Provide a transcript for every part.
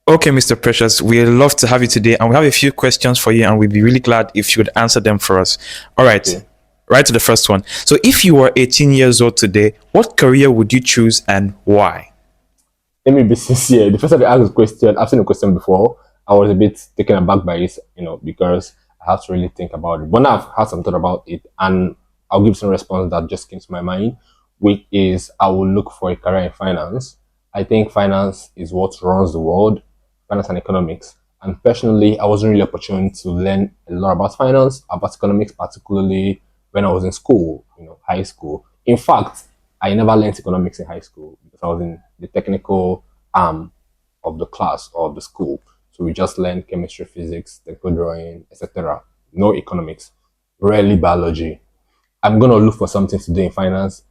Okay, Mr. Precious, we love to have you today, and we have a few questions for you, and we'd be really glad if you would answer them for us. All right, Okay. right to the first one. So, if you were 18 years old today, what career would you choose and why? Let me be sincere. The first time I asked the question, I've seen the question before. I was a bit taken aback by it, because I have to really think about it. But now I've had some thought about it, and I'll give some response that just came to my mind, which is I will look for a career in finance. I think finance is what runs the world, finance and economics. And personally, I wasn't really opportune to learn a lot about finance, about economics, particularly when I was in school, high school. In fact, I never learned economics in high school because I was in the technical arm of the class or of the school. So we just learned chemistry, physics, technical drawing, etc. No economics, rarely biology. I'm gonna look for something to do in finance.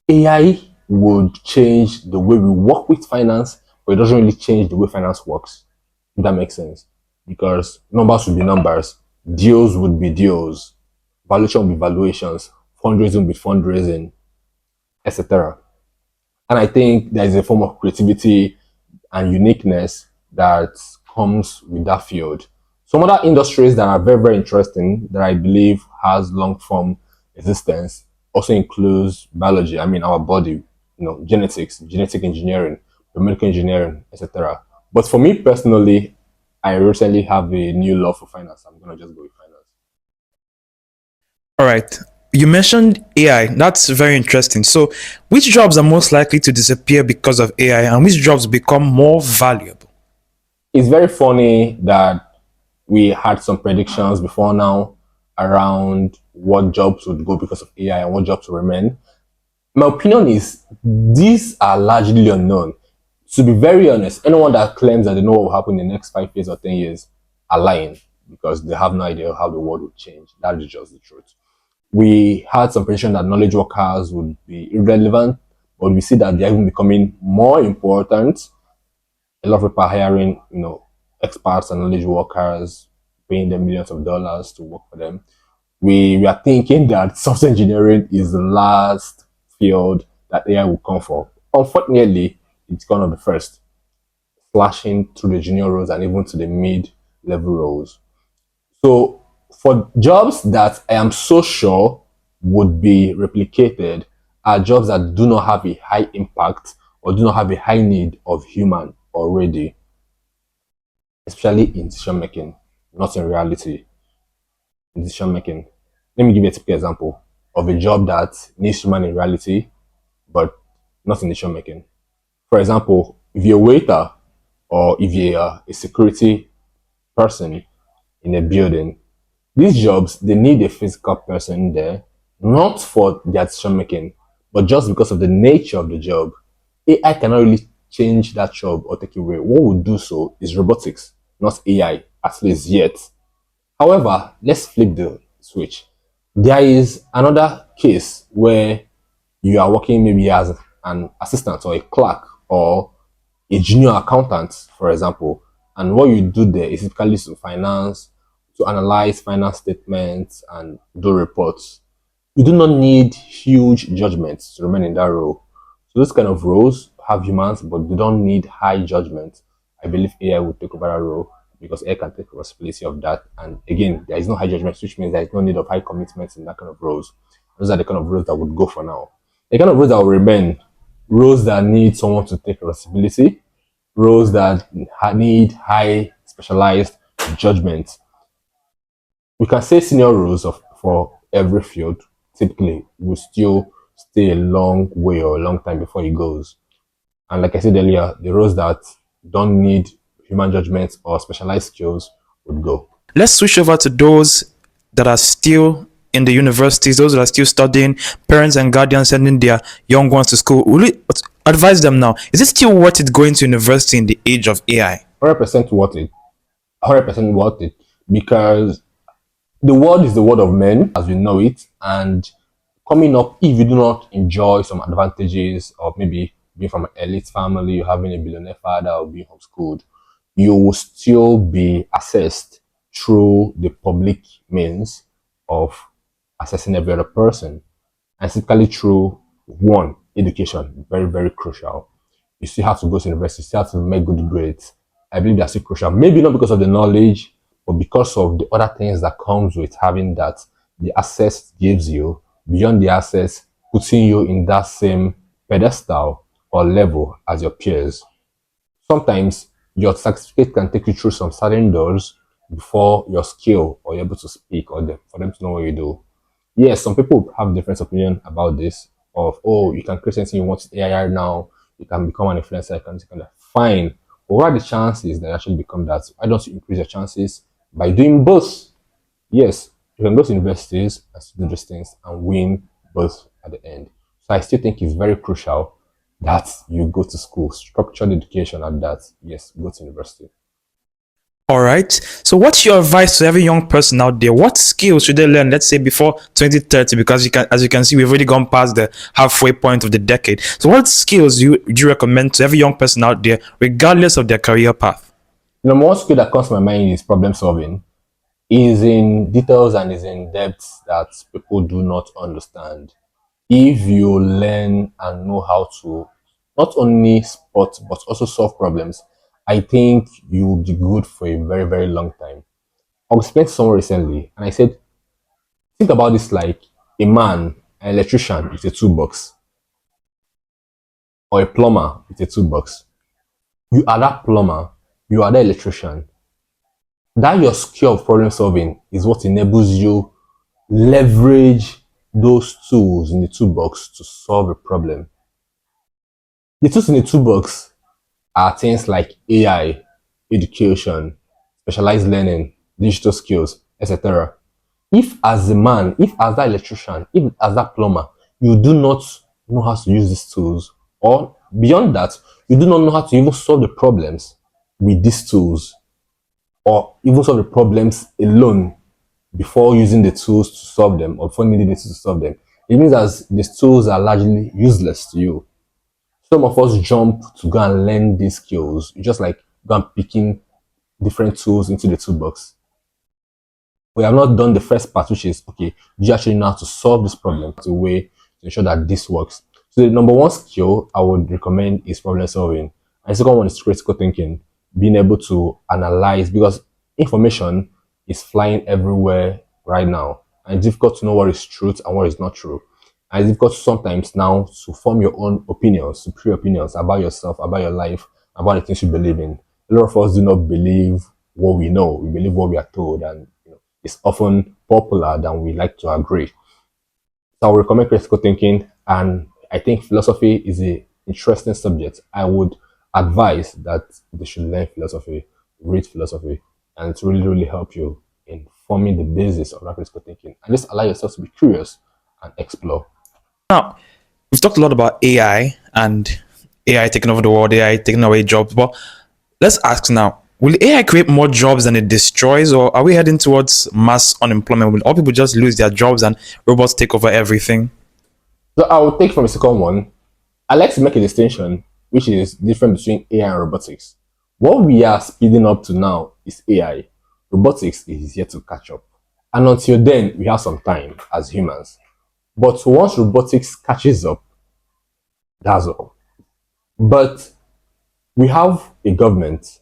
AI would change the way we work with finance, but it doesn't really change the way finance works. If that makes sense. Because numbers would be numbers, deals would be deals, valuation would be valuations, fundraising would be fundraising, etc. And I think there is a form of creativity and uniqueness that comes with that field. Some other industries that are very, very interesting that I believe has long form existence also includes biology. I mean, our body, genetics, genetic engineering, biomedical engineering, etc. But for me personally, I recently have a new love for finance. I'm gonna just go with finance. All right, you mentioned AI. That's very interesting. So, which jobs are most likely to disappear because of AI, and which jobs become more valuable? It's very funny that we had some predictions before now around what jobs would go because of AI and what jobs will remain. My opinion is these are largely unknown. To be very honest, anyone that claims that they know what will happen in the next 5 years or 10 years are lying because they have no idea how the world will change. That is just the truth. We had some prediction that knowledge workers would be irrelevant, but we see that they're even becoming more important. A lot of people are hiring, experts and knowledge workers, paying them millions of dollars to work for them. We are thinking that software engineering is the last field that AI will come for. Unfortunately, it's gonna be first, flashing through the junior roles and even to the mid-level roles. So for jobs that I am so sure would be replicated are jobs that do not have a high impact or do not have a high need of human already, especially in decision making, not in reality. In decision making. Let me give you a typical example of a job that needs human in reality, but not in decision making. For example, if you're a waiter or if you're a security person in a building, these jobs they need a physical person there, not for their decision making, but just because of the nature of the job. AI cannot really change that job or take it away. What would do so is robotics, not AI, at least yet. However, let's flip the switch. There is another case where you are working maybe as an assistant or a clerk or a junior accountant, for example, and what you do there is typically to finance, to analyze finance statements and do reports. You do not need huge judgments to remain in that role. So those kind of roles have humans, but they don't need high judgment. I believe AI will take over that role because AI can take responsibility of that. And again, there is no high judgment, which means there is no need of high commitments in that kind of roles. Those are the kind of roles that would go for now. The kind of roles that will remain, roles that need someone to take responsibility, roles that need high specialized judgment. We can say senior roles for every field typically will still stay a long way or a long time before it goes. And like I said earlier, the roles that don't need human judgment or specialized skills would go. Let's switch over to those that are still in the universities, those that are still studying, parents and guardians sending their young ones to school. Will you advise them now? Is it still worth it going to university in the age of AI? 100% worth it. 100% worth it because the world is the world of men as we know it, and coming up, if you do not enjoy some advantages of maybe being from an elite family, you having a billionaire father, or being homeschooled, you will still be assessed through the public means of assessing every other person, and typically through one education, very very crucial. You still have to go to university, you still have to make good grades. I believe they're still crucial. Maybe not because of the knowledge, but because of the other things that comes with having that. The access gives you, beyond the access, putting you in that same pedestal or level as your peers. Sometimes your certificate can take you through some certain doors before your skill or you're able to speak or for them to know what you do. Yes, some people have different opinion about this of, oh, you can create anything you want with AI now, you can become an influencer, you can become that. Fine. But what are the chances that you actually become that? Why don't you increase your chances by doing both? Yes, you can go to universities and do these things and win both at the end. So I still think it's very crucial that you go to school, structured education at that. Yes, go to university. All right. So, what's your advice to every young person out there? What skills should they learn? Let's say before 2030, because as you can see, we've already gone past the halfway point of the decade. So, what skills do you recommend to every young person out there, regardless of their career path? The number one skill that comes to my mind is problem solving. Is in details and is in depths that people do not understand. If you learn and know how to not only spot but also solve problems, I think you will be good for a very, very long time. I was speaking to someone recently and I said, think about this like a man, an electrician with a toolbox, or a plumber with a toolbox. You are that plumber, you are the electrician. That your skill of problem solving is what enables you leverage those tools in the toolbox to solve a problem. The tools in the toolbox are things like AI, education, specialized learning, digital skills, etc. If as a man, if as that electrician, if as that plumber, you do not know how to use these tools, or beyond that, you do not know how to even solve the problems with these tools, or even solve the problems alone before using the tools to solve them, or before needing the tools to solve them, it means that these tools are largely useless to you. Some of us jump to go and learn these skills, just like go and picking different tools into the toolbox. We have not done the first part, which is okay, do you actually know how to solve this problem? It's a way to ensure that this works. So the number one skill I would recommend is problem solving. And the second one is critical thinking, being able to analyze because information is flying everywhere right now. And it's difficult to know what is truth and what is not true. And it's difficult sometimes now to form your own opinions, superior opinions about yourself, about your life, about the things you believe in. A lot of us do not believe what we know. We believe what we are told, and it's often popular than we like to agree. So I would recommend critical thinking, and I think philosophy is a interesting subject. I would advise that they should learn philosophy, read philosophy, and it's really, really help you in forming the basis of that critical thinking. And just allow yourself to be curious and explore. Now, we've talked a lot about AI and AI taking over the world, AI taking away jobs. But let's ask now, will AI create more jobs than it destroys, or are we heading towards mass unemployment? Will all people just lose their jobs and robots take over everything? So I will take from the second one. I like to make a distinction, which is different between AI and robotics. What we are speeding up to now is AI. Robotics is yet to catch up. And until then, we have some time as humans. But once robotics catches up, that's all. But we have a government,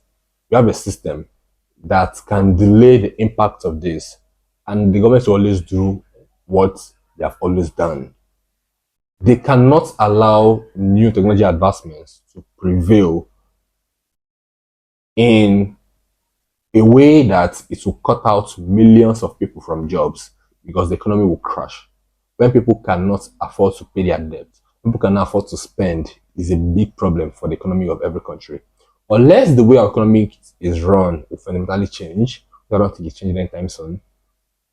we have a system that can delay the impact of this. And the government will always do what they have always done. They cannot allow new technology advancements to prevail in a way that it will cut out millions of people from jobs because the economy will crash. When people cannot afford to pay their debt, people cannot afford to spend is a big problem for the economy of every country. Unless the way our economy is run will fundamentally change, I don't think it's changing anytime soon,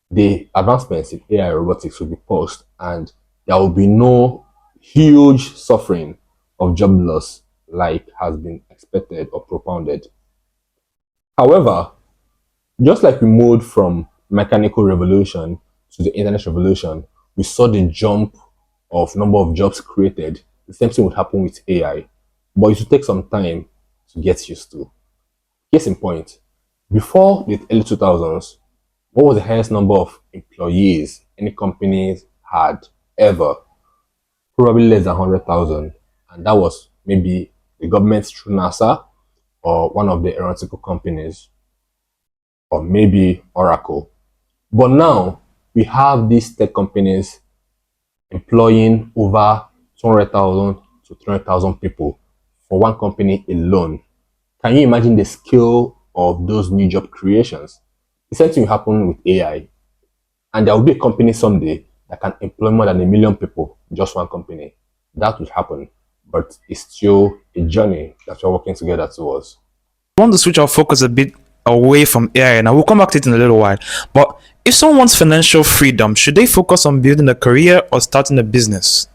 the advancements in AI robotics will be paused and there will be no huge suffering of job loss like has been expected or propounded. However, just like we moved from mechanical revolution to the internet revolution, we saw the jump of number of jobs created. The same thing would happen with AI, but it will take some time to get used to. Case in point, before the early 2000s, what was the highest number of employees any companies had ever? Probably less than 100,000. And that was maybe the government through NASA or one of the aeronautical companies, or maybe Oracle. But now we have these tech companies employing over 200,000 to 300,000 people for one company alone. Can you imagine the scale of those new job creations? The same thing will happen with AI. And there will be a company someday that can employ more than 1 million people, just one company. That would happen. But it's still a journey that we're working together towards. I want to switch our focus a bit away from AI, and I will come back to it in a little while. But if someone wants financial freedom, should they focus on building a career or starting a business?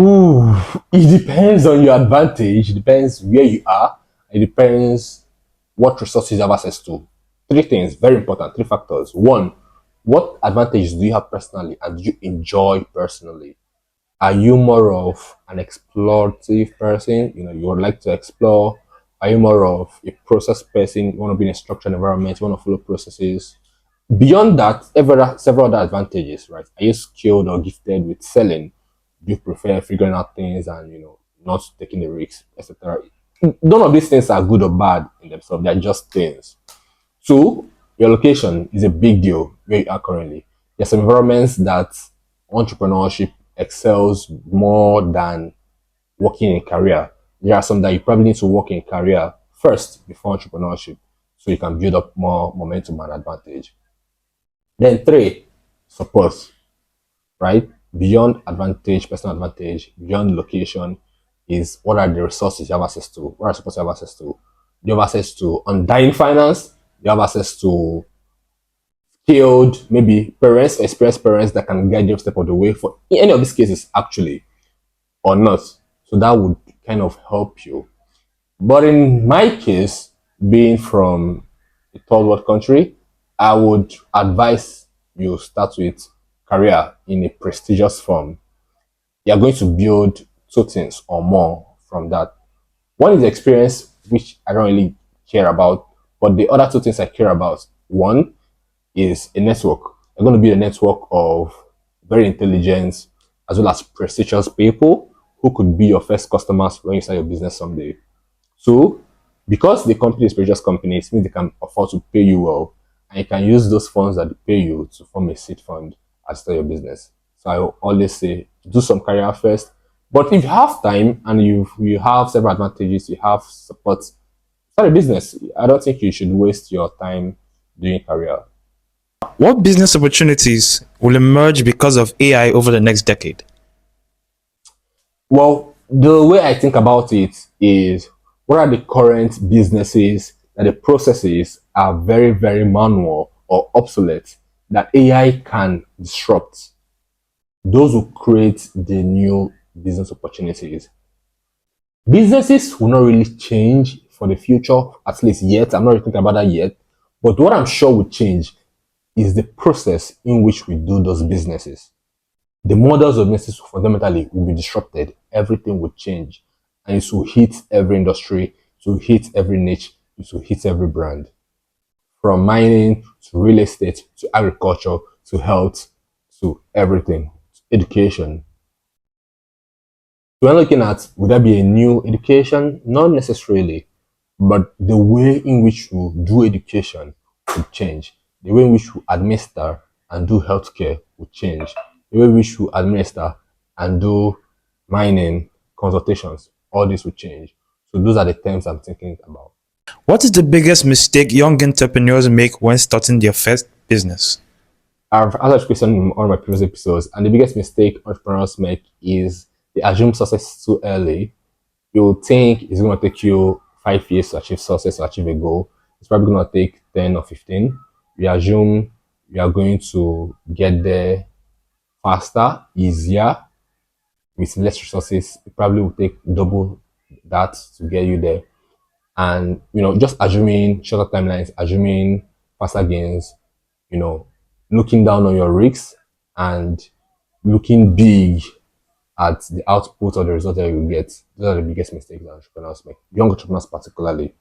Ooh, it depends on your advantage. It depends where you are. It depends what resources you have access to. Three things, very important, three factors. One, what advantages do you have personally and do you enjoy personally? Are you more of an explorative person? You would like to explore. Are you more of a process person? You want to be in a structured environment, you want to follow processes. Beyond that, several other advantages, right? Are you skilled or gifted with selling? Do you prefer figuring out things and not taking the risks, etc.? None of these things are good or bad in themselves. They're just things. Two, your location is a big deal where you are currently. There's some environments that entrepreneurship excels more than working in career. There are some that you probably need to work in career first before entrepreneurship so you can build up more momentum and advantage. Then three, support, right? Beyond advantage, personal advantage, beyond location is what are the resources you have access to? What are the supports you have access to? You have access to undying finance, you have access to skilled, maybe parents, experienced parents that can guide you step of the way for any of these cases actually or not. So that would kind of help you. But in my case, being from a third world country, I would advise you start with career in a prestigious firm. You're going to build two things or more from that. One is experience, which I don't really care about, but the other two things I care about. One is a network. You're going to be a network of very intelligent as well as prestigious people who could be your first customers when you start your business someday. So, because the company is precious companies, means they can afford to pay you well, and you can use those funds that they pay you to form a seed fund and start your business. So I always say do some career first. But if you have time and you have several advantages, you have support, start a business. I don't think you should waste your time doing career. What business opportunities will emerge because of AI over the next decade? Well, the way I think about it is what are the current businesses that the processes are very, very manual or obsolete that AI can disrupt? Those will create the new business opportunities. Businesses will not really change for the future, at least yet. I'm not really thinking about that yet. But what I'm sure will change is the process in which we do those businesses. The models of businesses fundamentally will be disrupted. Everything will change. And it will hit every industry, it will hit every niche, it will hit every brand. From mining to real estate to agriculture to health to everything, to education. So we're looking at would there be a new education? Not necessarily, but the way in which we do education would change. The way in which we administer and do healthcare would change. The way in which we administer and do mining, consultations, all this would change. So those are the terms I'm thinking about. What is the biggest mistake young entrepreneurs make when starting their first business? I've answered this question in one of my previous episodes, and the biggest mistake entrepreneurs make is they assume success too early. You think it's going to take you 5 years to achieve success, to achieve a goal. It's probably going to take 10 or 15. We assume you are going to get there faster, easier, with less resources. It probably will take double that to get you there. And, just assuming shorter timelines, assuming faster gains, you know, looking down on your risks and looking big at the output or the result that you get. Those are the biggest mistakes that entrepreneurs make, young entrepreneurs particularly.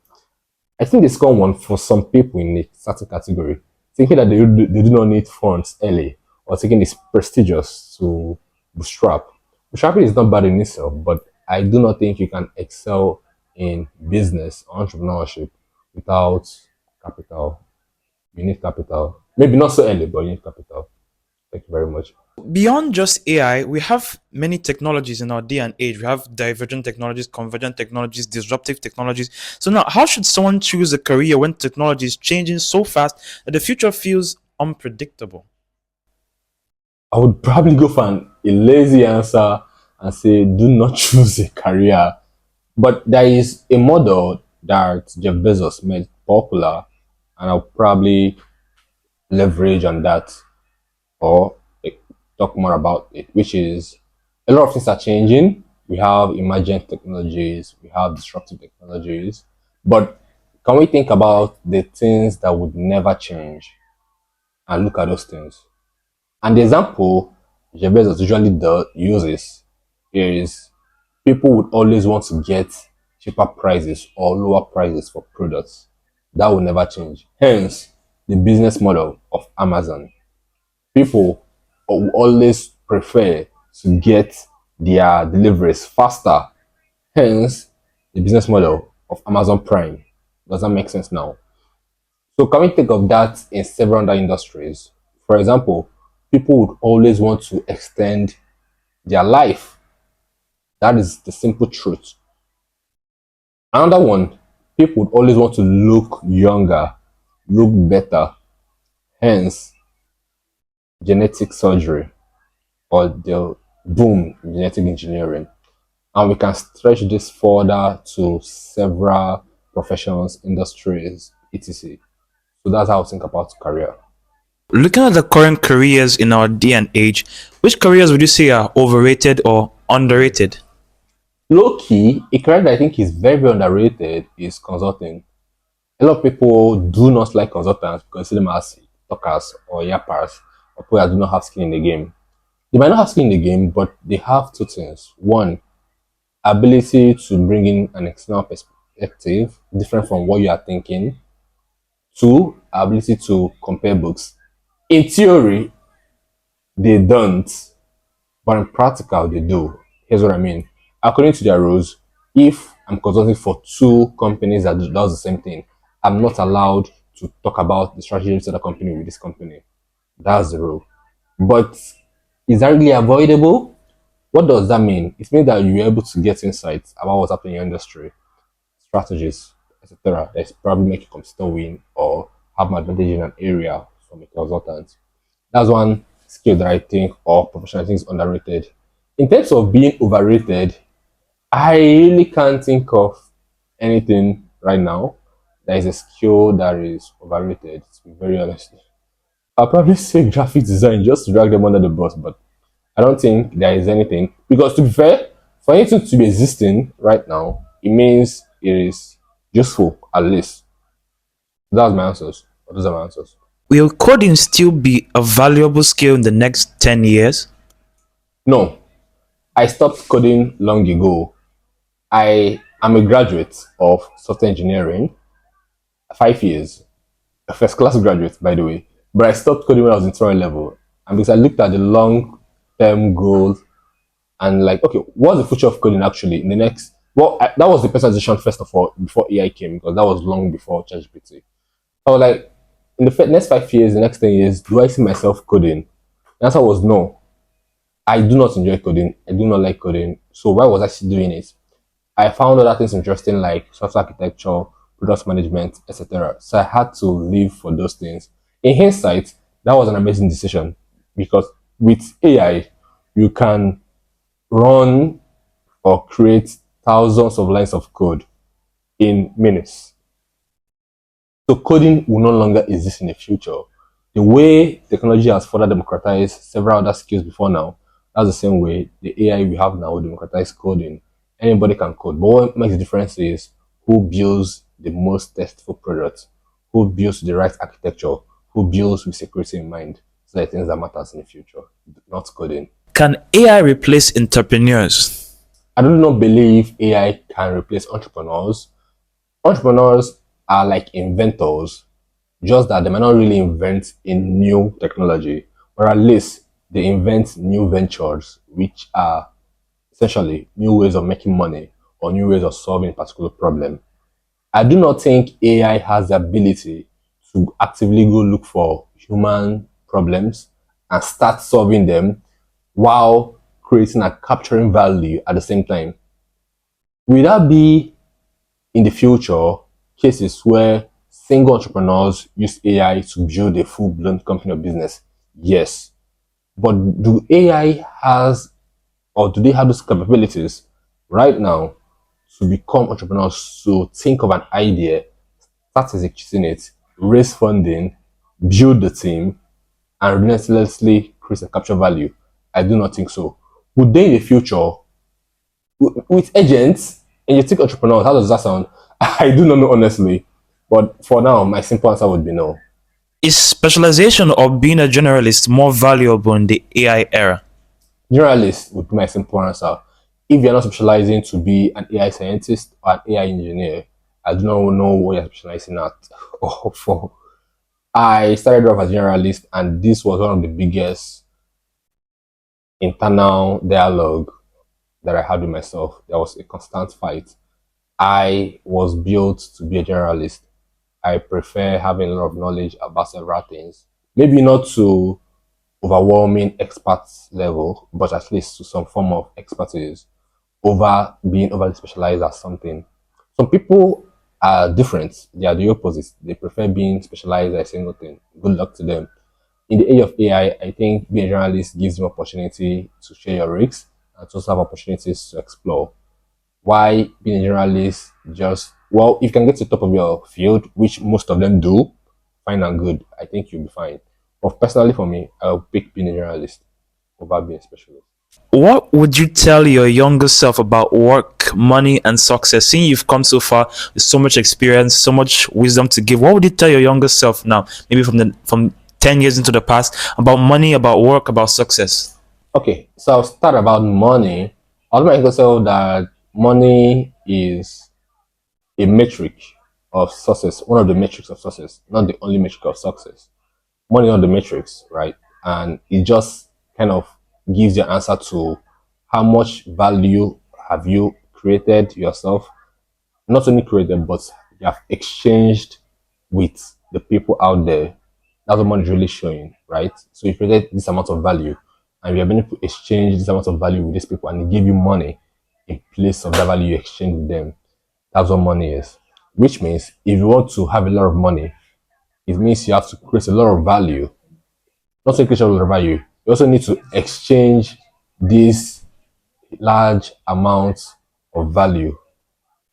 I think it's common for some people in a certain category, thinking that they do not need funds early or thinking it's prestigious to bootstrap. Bootstrapping is not bad in itself, but I do not think you can excel in business, entrepreneurship, without capital. You need capital. Maybe not so early, but you need capital. Thank you very much. Beyond just AI, we have many technologies in our day and age. We have divergent technologies, convergent technologies, disruptive technologies. So now, how should someone choose a career when technology is changing so fast that the future feels unpredictable? I would probably go for a lazy answer and say, do not choose a career. But there is a model that Jeff Bezos made popular, and I'll probably leverage on that or talk more about it, which is a lot of things are changing. We have emergent technologies, we have disruptive technologies, but can we think about the things that would never change and look at those things? And the example Jeff Bezos usually uses is people would always want to get cheaper prices or lower prices for products. That will never change. Hence, the business model of Amazon. People will always prefer to get their deliveries faster. Hence, the business model of Amazon Prime. Does that make sense now? So, can we think of that in several other industries? For example, people would always want to extend their life. That is the simple truth. Another one, people would always want to look younger, look better. Hence, genetic surgery or the boom in genetic engineering. And we can stretch this further to several professions, industries, etc. So that's how I think about career. Looking at the current careers in our day and age, which careers would you say are overrated or underrated? Low key, a career that I think is very, very underrated is consulting. A lot of people do not like consultants because they see them as talkers or yappers or people that do not have skin in the game. They might not have skin in the game, but they have two things. One, ability to bring in an external perspective different from what you are thinking. Two, ability to compare books. In theory, they don't, but in practical, they do. Here's what I mean. According to their rules, if I'm consulting for two companies that does the same thing, I'm not allowed to talk about the strategy of the company with this company. That's the rule. But is that really avoidable? What does that mean? It means that you're able to get insights about what's happening in your industry, strategies, etc. That's probably make a competitor win or have an advantage in an area from a consultant. That's one skill that I think or profession I think is underrated. In terms of being overrated, I really can't think of anything right now that is a skill that is overrated, to be very honest. I'll probably say graphic design just to drag them under the bus, but I don't think there is anything. Because to be fair, for anything to be existing right now, it means it is useful at least. That's my answers. Those are my answers. Will coding still be a valuable skill in the next 10 years? No, I stopped coding long ago. I am a graduate of software engineering, 5 years, a first class graduate, by the way. But I stopped coding when I was in tutorial level. And because I looked at the long term goals and like, okay, what's the future of coding actually in the next? Well, that was the personalization first of all before AI came because that was long before ChatGPT. I was like, in the next 5 years, the next 10 years, do I see myself coding? The answer was no. I do not enjoy coding. I do not like coding. So why was I still doing it? I found other things interesting like software architecture, product management, etc. So I had to leave for those things. In hindsight, that was an amazing decision because with AI, you can run or create thousands of lines of code in minutes. So coding will no longer exist in the future. The way technology has further democratized several other skills before now, that's the same way the AI we have now will democratize coding. Anybody can code. But what makes the difference is who builds the most testable product, who builds the right architecture, who builds with security in mind. So the things that matters in the future, not coding. Can AI replace entrepreneurs? I do not believe AI can replace entrepreneurs. Entrepreneurs are like inventors, just that they might not really invent in new technology, or at least they invent new ventures, which are essentially new ways of making money or new ways of solving a particular problem. I do not think AI has the ability to actively go look for human problems and start solving them while creating and capturing value at the same time. Will that be in the future cases where single entrepreneurs use AI to build a full-blown company or business? Yes. But do AI has or do they have those capabilities right now to become entrepreneurs, to think of an idea, start executing it, raise funding, build the team, and relentlessly create and capture value? I do not think so. Would they in the future, with agents, and you think entrepreneurs, how does that sound? I do not know honestly. But for now, my simple answer would be no. Is specialization or being a generalist more valuable in the AI era? Generalist would be my simple answer. If you're not specializing to be an AI scientist or an AI engineer, I do not know what you're specializing at or for. I started off as generalist, and this was one of the biggest internal dialogue that I had with myself. There was a constant fight. I was built to be a generalist. I prefer having a lot of knowledge about several things. Maybe not to overwhelming expert level, but at least to some form of expertise over being overly specialized at something. Some people are different. They are the opposite. They prefer being specialized at a single thing. Good luck to them. In the age of AI, I think being a journalist gives you opportunity to share your risks and to also have opportunities to explore. Why being a journalist just, well, if you can get to the top of your field, which most of them do, fine and good, I think you'll be fine. But personally for me, I'll pick being a journalist over being a specialist. What would you tell your younger self about work, money, and success? Seeing you've come so far with so much experience, so much wisdom to give, what would you tell your younger self now, maybe from 10 years into the past, about money, about work, about success? Okay, so I'll start about money. I'll make myself that money is a metric of success, one of the metrics of success, not the only metric of success. Money on the metrics, right? And it just kind of gives you an answer to how much value have you created yourself, not only created, but you have exchanged with the people out there. That's what money is really showing, right? So you created this amount of value and you have been able to exchange this amount of value with these people and they give you money in place of that value you exchange with them. That's what money is. Which means if you want to have a lot of money, it means you have to create a lot of value. Not only create a lot of value, you also need to exchange these large amounts of value.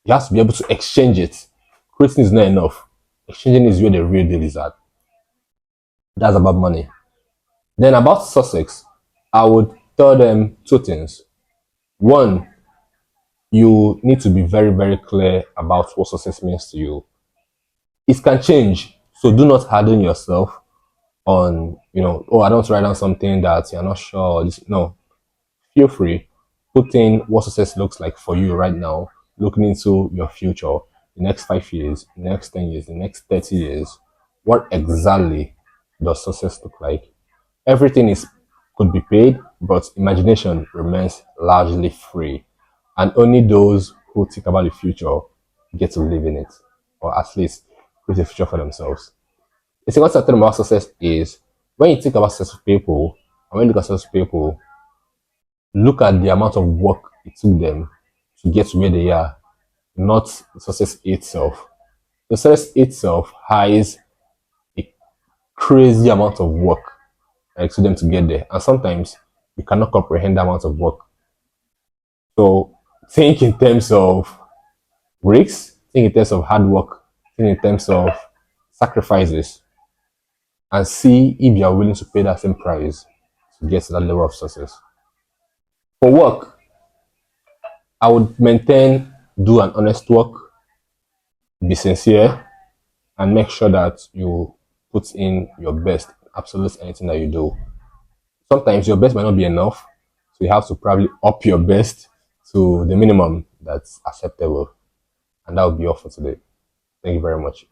You have to be able to exchange it. Creating is not enough. Exchanging is where the real deal is at. That's about money. Then about success, I would tell them two things. One, you need to be very, very clear about what success means to you. It can change. So do not harden yourself on, oh, I don't write down something that you're not sure. No, feel free. Put in what success looks like for you right now, looking into your future, the next 5 years, the next 10 years, the next 30 years. What exactly does success look like? Everything is could be paid, but imagination remains largely free. And only those who think about the future get to live in it, or at least create a future for themselves. The second thing about success is when you think about successful people, and when you look at successful people, look at the amount of work it took them to get to where they are, not the success itself. The success itself has a crazy amount of work to them to get there. And sometimes you cannot comprehend the amount of work. So think in terms of risks, think in terms of hard work, think in terms of sacrifices, and see if you are willing to pay that same price to get to that level of success. For work, I would maintain do an honest work, be sincere, and make sure that you put in your best, absolute anything that you do. Sometimes your best might not be enough, so you have to probably up your best to the minimum that's acceptable. And that will be all for today. Thank you very much.